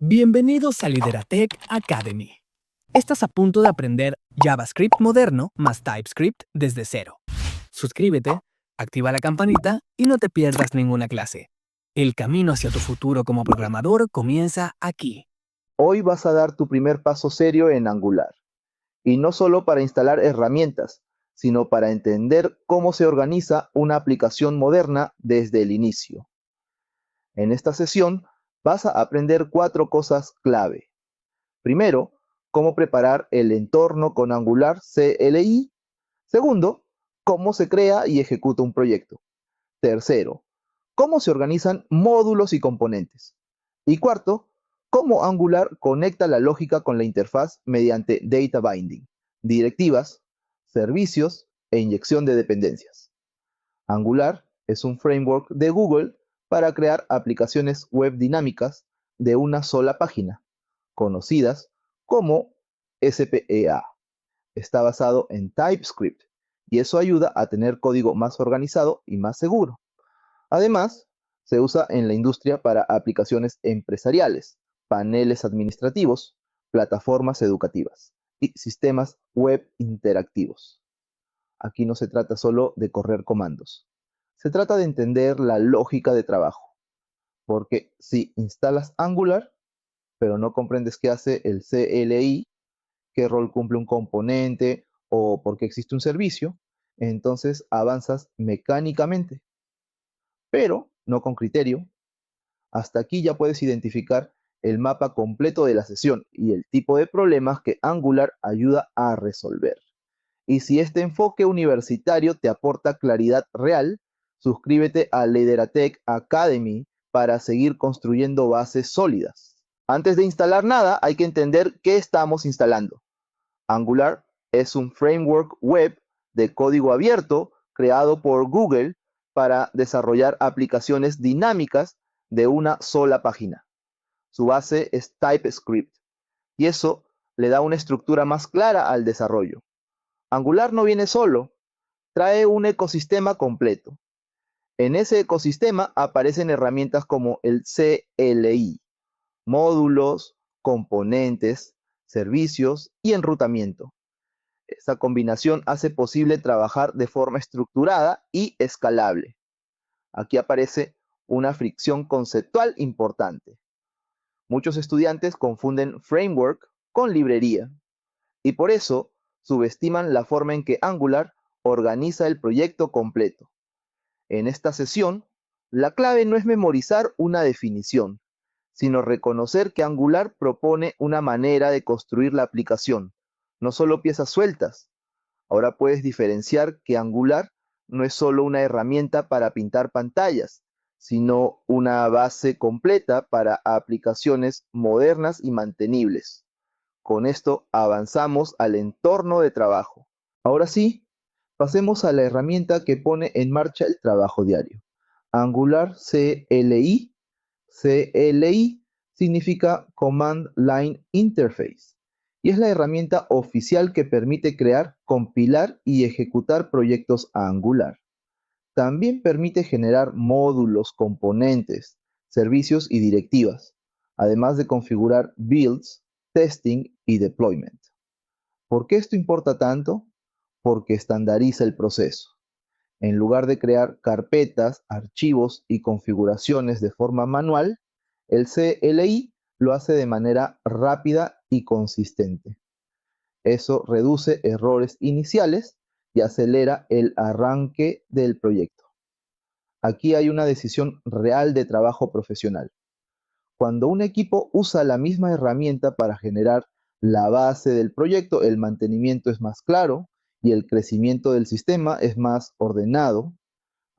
Bienvenidos a Lideratech Academy. Estás a punto de aprender JavaScript moderno más TypeScript desde cero. Suscríbete, activa la campanita y no te pierdas ninguna clase. El camino hacia tu futuro como programador comienza aquí. Hoy vas a dar tu primer paso serio en Angular. Y no solo para instalar herramientas, sino para entender cómo se organiza una aplicación moderna desde el inicio. En esta sesión vas a aprender 4 cosas clave. Primero, cómo preparar el entorno con Angular CLI. Segundo, cómo se crea y ejecuta un proyecto. Tercero, cómo se organizan módulos y componentes. Y cuarto, cómo Angular conecta la lógica con la interfaz mediante data binding, directivas, servicios e inyección de dependencias. Angular es un framework de Google para crear aplicaciones web dinámicas de una sola página, conocidas como SPEA. Está basado en TypeScript y eso ayuda a tener código más organizado y más seguro. Además, se usa en la industria para aplicaciones empresariales, paneles administrativos, plataformas educativas y sistemas web interactivos. Aquí no se trata solo de correr comandos. Se trata de entender la lógica de trabajo, porque si instalas Angular, pero no comprendes qué hace el CLI, qué rol cumple un componente o por qué existe un servicio, entonces avanzas mecánicamente, pero no con criterio. Hasta aquí ya puedes identificar el mapa completo de la sesión y el tipo de problemas que Angular ayuda a resolver. Y si este enfoque universitario te aporta claridad real, suscríbete a Lideratech Academy para seguir construyendo bases sólidas. Antes de instalar nada, hay que entender qué estamos instalando. Angular es un framework web de código abierto creado por Google para desarrollar aplicaciones dinámicas de una sola página. Su base es TypeScript y eso le da una estructura más clara al desarrollo. Angular no viene solo, trae un ecosistema completo. En ese ecosistema aparecen herramientas como el CLI, módulos, componentes, servicios y enrutamiento. Esta combinación hace posible trabajar de forma estructurada y escalable. Aquí aparece una fricción conceptual importante. Muchos estudiantes confunden framework con librería y por eso subestiman la forma en que Angular organiza el proyecto completo. En esta sesión, la clave no es memorizar una definición, sino reconocer que Angular propone una manera de construir la aplicación, no solo piezas sueltas. Ahora puedes diferenciar que Angular no es solo una herramienta para pintar pantallas, sino una base completa para aplicaciones modernas y mantenibles. Con esto avanzamos al entorno de trabajo. Ahora sí, pasemos a la herramienta que pone en marcha el trabajo diario. Angular CLI. CLI significa Command Line Interface y es la herramienta oficial que permite crear, compilar y ejecutar proyectos a Angular. También permite generar módulos, componentes, servicios y directivas, además de configurar builds, testing y deployment. ¿Por qué esto importa tanto? Porque estandariza el proceso. En lugar de crear carpetas, archivos y configuraciones de forma manual, el CLI lo hace de manera rápida y consistente. Eso reduce errores iniciales y acelera el arranque del proyecto. Aquí hay una decisión real de trabajo profesional. Cuando un equipo usa la misma herramienta para generar la base del proyecto, el mantenimiento es más claro y el crecimiento del sistema es más ordenado.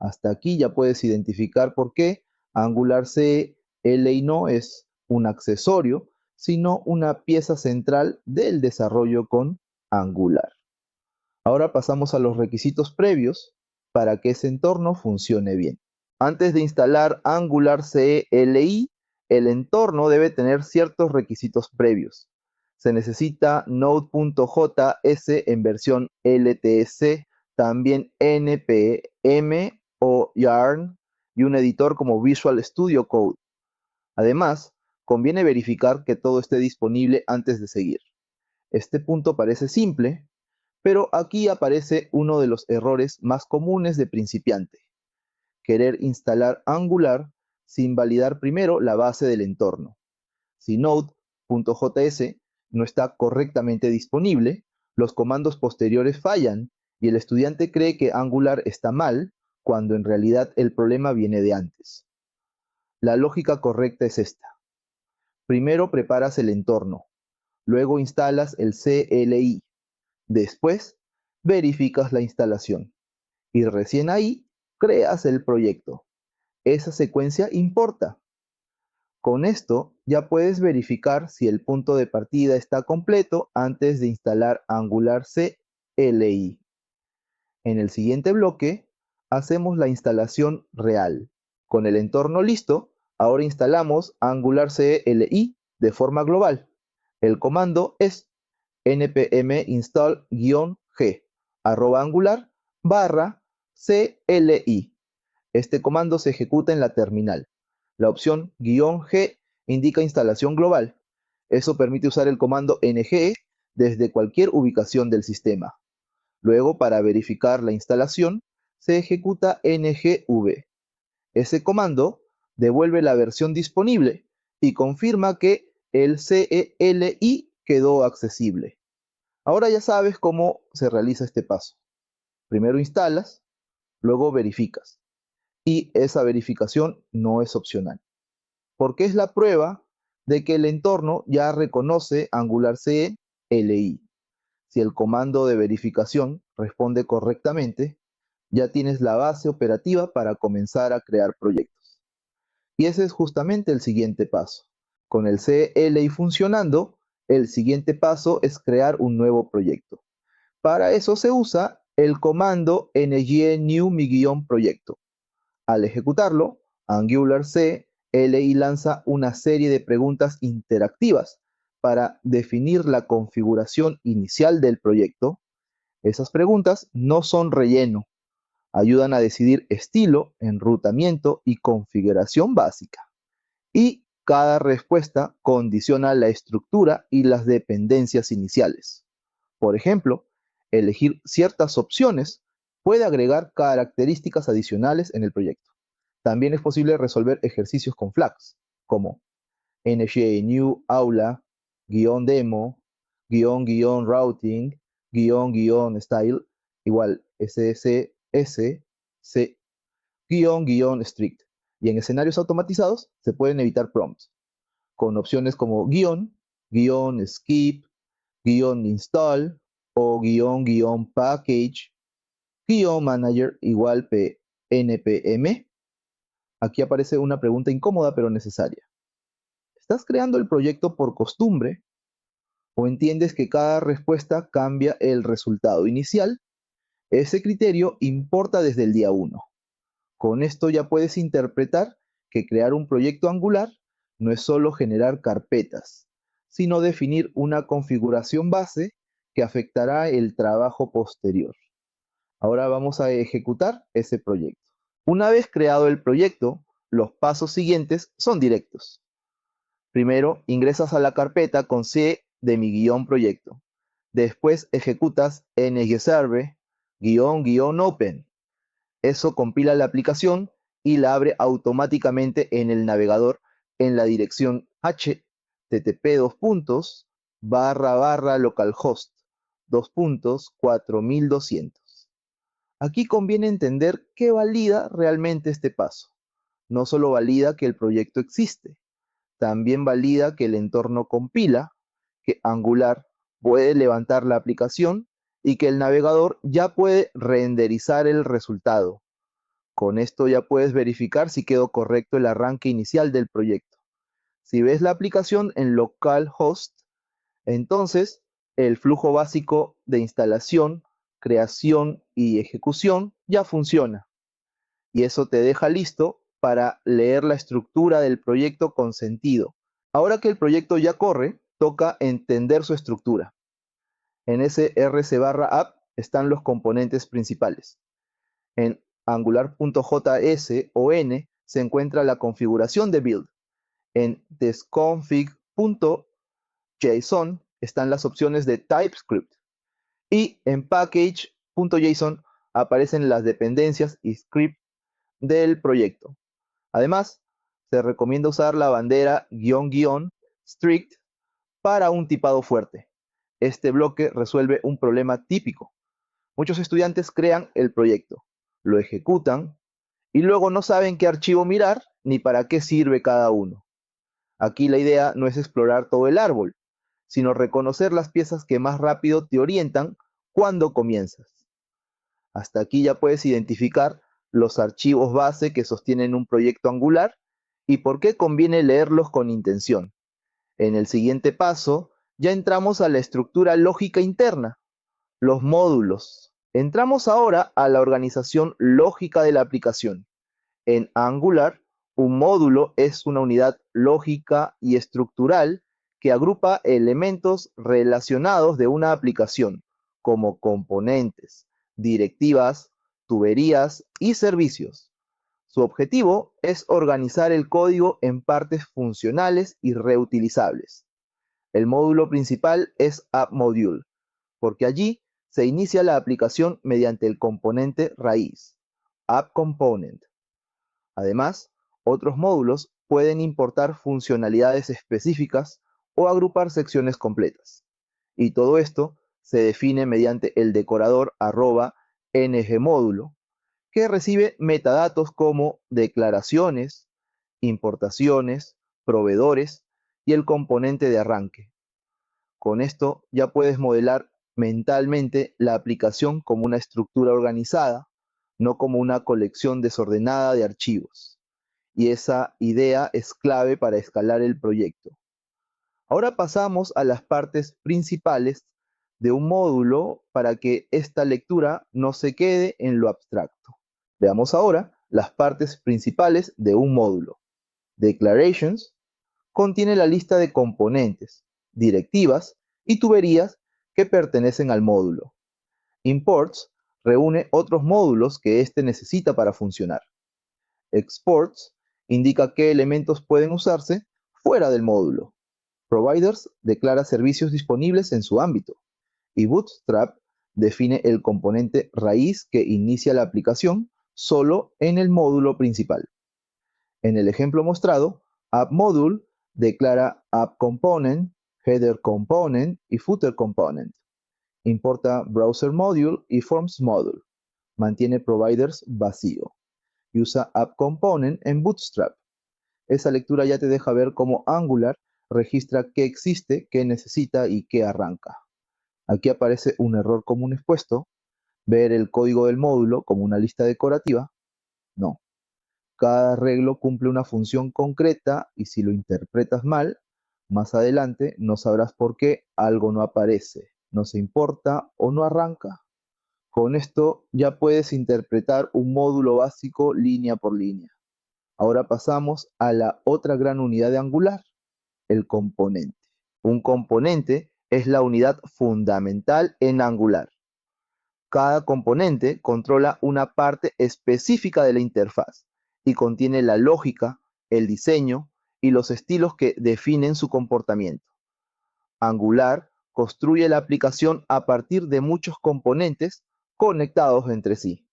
Hasta aquí ya puedes identificar por qué Angular CLI no es un accesorio, sino una pieza central del desarrollo con Angular. Ahora pasamos a los requisitos previos para que ese entorno funcione bien. Antes de instalar Angular CLI, el entorno debe tener ciertos requisitos previos. Se necesita Node.js en versión LTS, también NPM o Yarn y un editor como Visual Studio Code. Además, conviene verificar que todo esté disponible antes de seguir. Este punto parece simple, pero aquí aparece uno de los errores más comunes de principiante: querer instalar Angular sin validar primero la base del entorno. Si Node.js no está correctamente disponible, los comandos posteriores fallan y el estudiante cree que Angular está mal, cuando en realidad el problema viene de antes. La lógica correcta es esta: primero preparas el entorno, luego instalas el CLI, después verificas la instalación y recién ahí creas el proyecto. Esa secuencia importa. Con esto ya puedes verificar si el punto de partida está completo antes de instalar Angular CLI. En el siguiente bloque hacemos la instalación real. Con el entorno listo, ahora instalamos Angular CLI de forma global. El comando es npm install-g @angular /CLI. Este comando se ejecuta en la terminal. La opción "-g" indica instalación global. Eso permite usar el comando "-ng" desde cualquier ubicación del sistema. Luego, para verificar la instalación, se ejecuta "-ngv". Ese comando devuelve la versión disponible y confirma que el CLI quedó accesible. Ahora ya sabes cómo se realiza este paso. Primero instalas, luego verificas. Y esa verificación no es opcional, porque es la prueba de que el entorno ya reconoce Angular CLI. Si el comando de verificación responde correctamente, ya tienes la base operativa para comenzar a crear proyectos. Y ese es justamente el siguiente paso. Con el CLI funcionando, el siguiente paso es crear un nuevo proyecto. Para eso se usa el comando ng-new-proyecto. Al ejecutarlo, Angular CLI lanza una serie de preguntas interactivas para definir la configuración inicial del proyecto. Esas preguntas no son relleno, ayudan a decidir estilo, enrutamiento y configuración básica. Y cada respuesta condiciona la estructura y las dependencias iniciales. Por ejemplo, elegir ciertas opciones puede agregar características adicionales en el proyecto. También es posible resolver ejercicios con flags, como ng-new aula, -demo, --routing, --style, igual SSS, C, --strict. Y en escenarios automatizados se pueden evitar prompts, con opciones como skip, install o package, manager igual npm. Aquí aparece una pregunta incómoda pero necesaria. ¿Estás creando el proyecto por costumbre o entiendes que cada respuesta cambia el resultado inicial? Ese criterio importa desde el día 1. Con esto ya puedes interpretar que crear un proyecto Angular no es solo generar carpetas, sino definir una configuración base que afectará el trabajo posterior. Ahora vamos a ejecutar ese proyecto. Una vez creado el proyecto, los pasos siguientes son directos. Primero, ingresas a la carpeta con C de mi guión proyecto. Después ejecutas ngserve-open. Eso compila la aplicación y la abre automáticamente en el navegador en la dirección http://localhost 4200. Aquí conviene entender qué valida realmente este paso. No solo valida que el proyecto existe, también valida que el entorno compila, que Angular puede levantar la aplicación y que el navegador ya puede renderizar el resultado. Con esto ya puedes verificar si quedó correcto el arranque inicial del proyecto. Si ves la aplicación en localhost, entonces el flujo básico de instalación, creación y ejecución ya funciona. Y eso te deja listo para leer la estructura del proyecto con sentido. Ahora que el proyecto ya corre, toca entender su estructura. En ese rc/app están los componentes principales. En angular.js o n se encuentra la configuración de build. En testconfig.json están las opciones de TypeScript y en package.json aparecen las dependencias y script del proyecto. Además, se recomienda usar la bandera --strict para un tipado fuerte. Este bloque resuelve un problema típico. Muchos estudiantes crean el proyecto, lo ejecutan y luego no saben qué archivo mirar ni para qué sirve cada uno. Aquí la idea no es explorar todo el árbol, sino reconocer las piezas que más rápido te orientan cuando comienzas. Hasta aquí ya puedes identificar los archivos base que sostienen un proyecto Angular y por qué conviene leerlos con intención. En el siguiente paso, ya entramos a la estructura lógica interna, los módulos. Entramos ahora a la organización lógica de la aplicación. En Angular, un módulo es una unidad lógica y estructural que agrupa elementos relacionados de una aplicación, como componentes, directivas, tuberías y servicios. Su objetivo es organizar el código en partes funcionales y reutilizables. El módulo principal es AppModule, porque allí se inicia la aplicación mediante el componente raíz, AppComponent. Además, otros módulos pueden importar funcionalidades específicas o agrupar secciones completas. Y todo esto se define mediante el decorador @ngmódulo, que recibe metadatos como declaraciones, importaciones, proveedores y el componente de arranque. Con esto ya puedes modelar mentalmente la aplicación como una estructura organizada, no como una colección desordenada de archivos. Y esa idea es clave para escalar el proyecto. Ahora pasamos a las partes principales de un módulo para que esta lectura no se quede en lo abstracto. Veamos ahora las partes principales de un módulo. Declarations contiene la lista de componentes, directivas y tuberías que pertenecen al módulo. Imports reúne otros módulos que éste necesita para funcionar. Exports indica qué elementos pueden usarse fuera del módulo. Providers declara servicios disponibles en su ámbito. Y Bootstrap define el componente raíz que inicia la aplicación solo en el módulo principal. En el ejemplo mostrado, AppModule declara AppComponent, Header Component y Footer Component. Importa Browser Module y Forms Module. Mantiene Providers vacío. Y usa AppComponent en Bootstrap. Esa lectura ya te deja ver cómo Angular registra qué existe, qué necesita y qué arranca. Aquí aparece un error común expuesto, ver el código del módulo como una lista decorativa. No. Cada arreglo cumple una función concreta y si lo interpretas mal, más adelante no sabrás por qué algo no aparece, no se importa o no arranca. Con esto ya puedes interpretar un módulo básico línea por línea. Ahora pasamos a la otra gran unidad de Angular, el componente. Un componente es la unidad fundamental en Angular. Cada componente controla una parte específica de la interfaz y contiene la lógica, el diseño y los estilos que definen su comportamiento. Angular construye la aplicación a partir de muchos componentes conectados entre sí.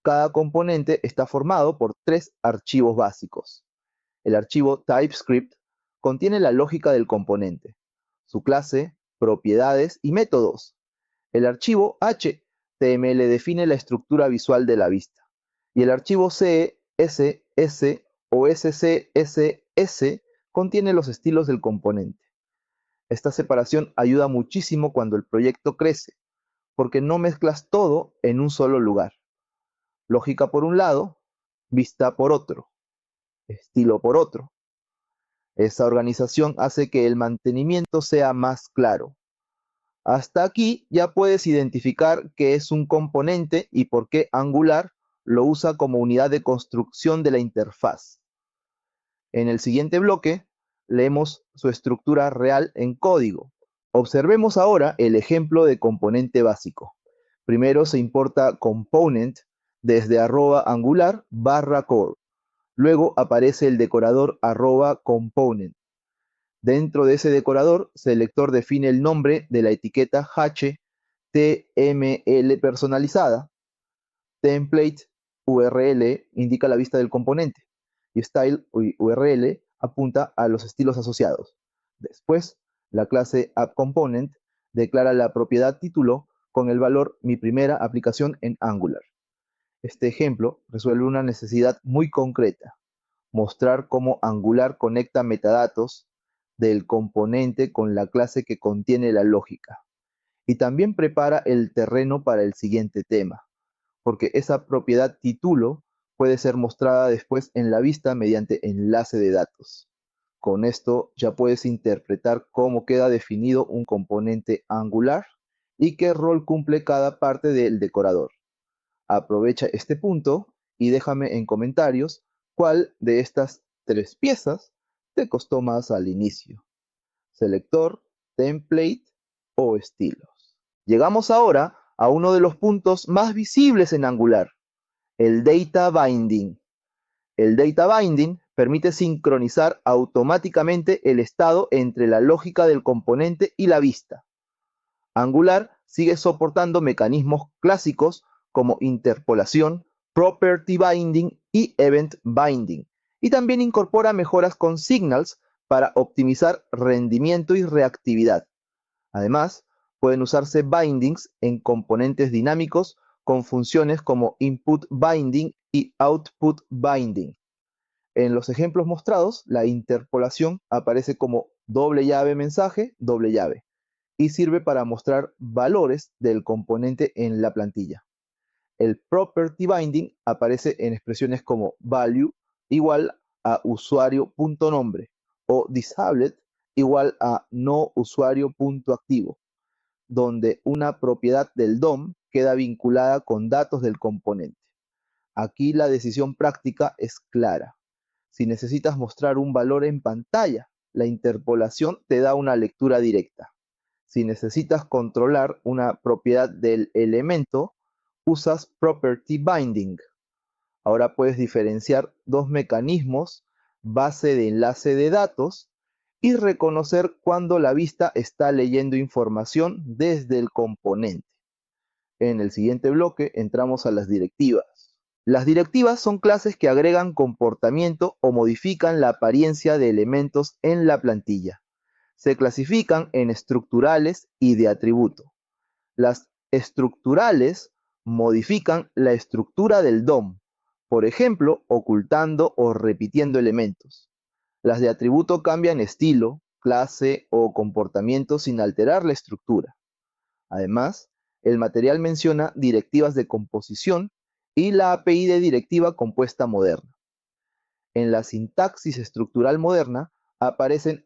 Cada componente está formado por 3 archivos básicos. El archivo TypeScript contiene la lógica del componente, su clase, propiedades y métodos. El archivo HTML define la estructura visual de la vista. Y el archivo CSS o SCSS contiene los estilos del componente. Esta separación ayuda muchísimo cuando el proyecto crece, porque no mezclas todo en un solo lugar. Lógica por un lado, vista por otro, estilo por otro. Esa organización hace que el mantenimiento sea más claro. Hasta aquí ya puedes identificar qué es un componente y por qué Angular lo usa como unidad de construcción de la interfaz. En el siguiente bloque, leemos su estructura real en código. Observemos ahora el ejemplo de componente básico. Primero se importa component desde @angular/core. Luego aparece el decorador @component. Dentro de ese decorador, Selector define el nombre de la etiqueta HTML personalizada. Template URL indica la vista del componente y Style URL apunta a los estilos asociados. Después, la clase AppComponent declara la propiedad título con el valor mi primera aplicación en Angular. Este ejemplo resuelve una necesidad muy concreta: mostrar cómo Angular conecta metadatos del componente con la clase que contiene la lógica. Y también prepara el terreno para el siguiente tema, porque esa propiedad título puede ser mostrada después en la vista mediante enlace de datos. Con esto ya puedes interpretar cómo queda definido un componente Angular y qué rol cumple cada parte del decorador. Aprovecha este punto y déjame en comentarios cuál de estas tres piezas te costó más al inicio: selector, template o estilos. Llegamos ahora a uno de los puntos más visibles en Angular: el data binding. El data binding permite sincronizar automáticamente el estado entre la lógica del componente y la vista. Angular sigue soportando mecanismos clásicos como interpolación, property binding y event binding, y también incorpora mejoras con signals para optimizar rendimiento y reactividad. Además, pueden usarse bindings en componentes dinámicos con funciones como input binding y output binding. En los ejemplos mostrados, la interpolación aparece como doble llave mensaje, doble llave, y sirve para mostrar valores del componente en la plantilla. El property binding aparece en expresiones como value igual a usuario.nombre o disabled igual a no usuario.activo, donde una propiedad del DOM queda vinculada con datos del componente. Aquí la decisión práctica es clara. Si necesitas mostrar un valor en pantalla, la interpolación te da una lectura directa. Si necesitas controlar una propiedad del elemento, usas property binding. Ahora puedes diferenciar dos mecanismos base de enlace de datos y reconocer cuando la vista está leyendo información desde el componente. En el siguiente bloque entramos a las directivas. Las directivas son clases que agregan comportamiento o modifican la apariencia de elementos en la plantilla. Se clasifican en estructurales y de atributo. Las estructurales modifican la estructura del DOM, por ejemplo, ocultando o repitiendo elementos. Las de atributo cambian estilo, clase o comportamiento sin alterar la estructura. Además, el material menciona directivas de composición y la API de directiva compuesta moderna. En la sintaxis estructural moderna aparecen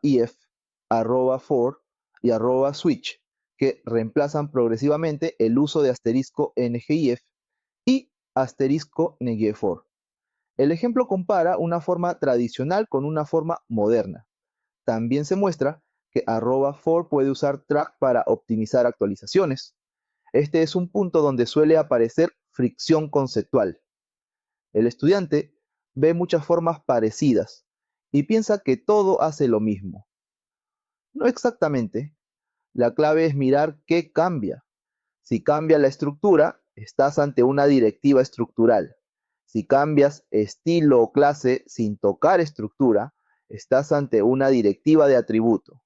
@if, @for y @switch, que reemplazan progresivamente el uso de *ngif y *negefor. El ejemplo compara una forma tradicional con una forma moderna. También se muestra que @for puede usar track para optimizar actualizaciones. Este es un punto donde suele aparecer fricción conceptual. El estudiante ve muchas formas parecidas y piensa que todo hace lo mismo. No exactamente. La clave es mirar qué cambia. Si cambia la estructura, estás ante una directiva estructural. Si cambias estilo o clase sin tocar estructura, estás ante una directiva de atributo.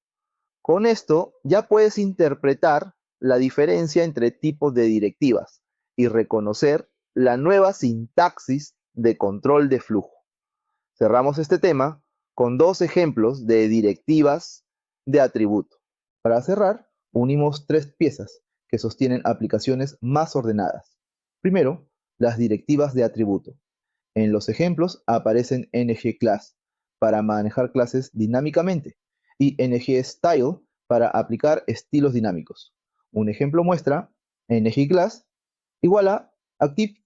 Con esto ya puedes interpretar la diferencia entre tipos de directivas y reconocer la nueva sintaxis de control de flujo. Cerramos este tema con dos ejemplos de directivas de atributo. Para cerrar, unimos tres piezas que sostienen aplicaciones más ordenadas. Primero, las directivas de atributo. En los ejemplos aparecen ngClass para manejar clases dinámicamente y ngStyle para aplicar estilos dinámicos. Un ejemplo muestra ngClass igual a active,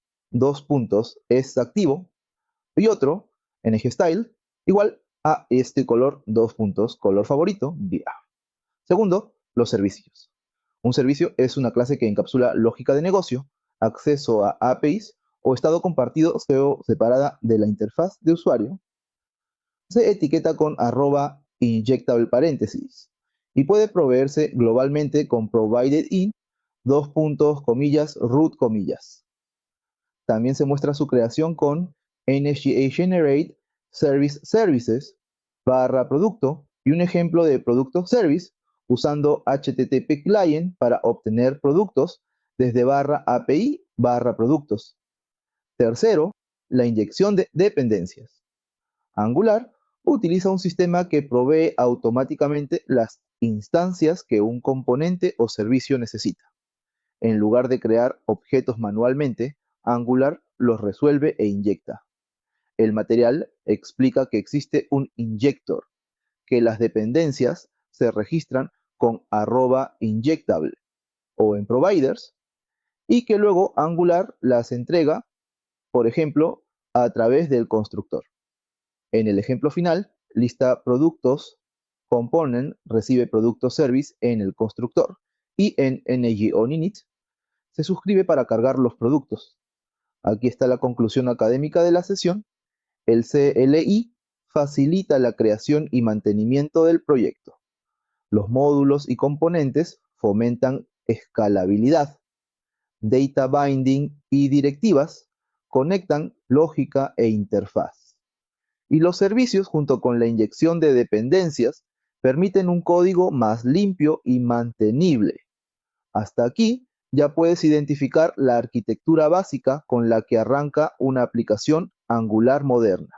es activo, y otro ngStyle igual a este color, color favorito, día. Segundo, los servicios. Un servicio es una clase que encapsula lógica de negocio, acceso a APIs o estado compartido separada de la interfaz de usuario, se etiqueta con @injectable paréntesis y puede proveerse globalmente con provided in root comillas. También se muestra su creación con NGA-generate service services /producto y un ejemplo de producto service usando HTTP client para obtener productos desde /API /productos. Tercero, la inyección de dependencias. Angular utiliza un sistema que provee automáticamente las instancias que un componente o servicio necesita. En lugar de crear objetos manualmente, Angular los resuelve e inyecta. El material explica que existe un injector, que las dependencias se registran con @injectable o en providers y que luego Angular las entrega, por ejemplo, a través del constructor. En el ejemplo final, lista productos, component recibe producto service en el constructor y en ng-on-init se suscribe para cargar los productos. Aquí está la conclusión académica de la sesión. El CLI facilita la creación y mantenimiento del proyecto. Los módulos y componentes fomentan escalabilidad. Data binding y directivas conectan lógica e interfaz. Y los servicios, junto con la inyección de dependencias, permiten un código más limpio y mantenible. Hasta aquí ya puedes identificar la arquitectura básica con la que arranca una aplicación Angular moderna.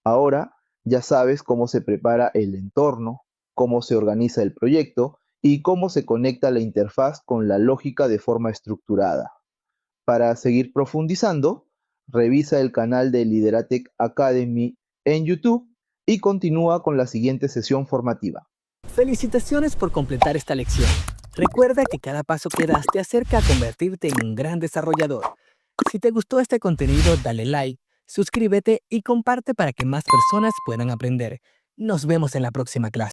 Ahora ya sabes cómo se prepara el entorno, cómo se organiza el proyecto y cómo se conecta la interfaz con la lógica de forma estructurada. Para seguir profundizando, revisa el canal de Lideratec Academy en YouTube y continúa con la siguiente sesión formativa. Felicitaciones por completar esta lección. Recuerda que cada paso que das te acerca a convertirte en un gran desarrollador. Si te gustó este contenido, dale like, suscríbete y comparte para que más personas puedan aprender. Nos vemos en la próxima clase.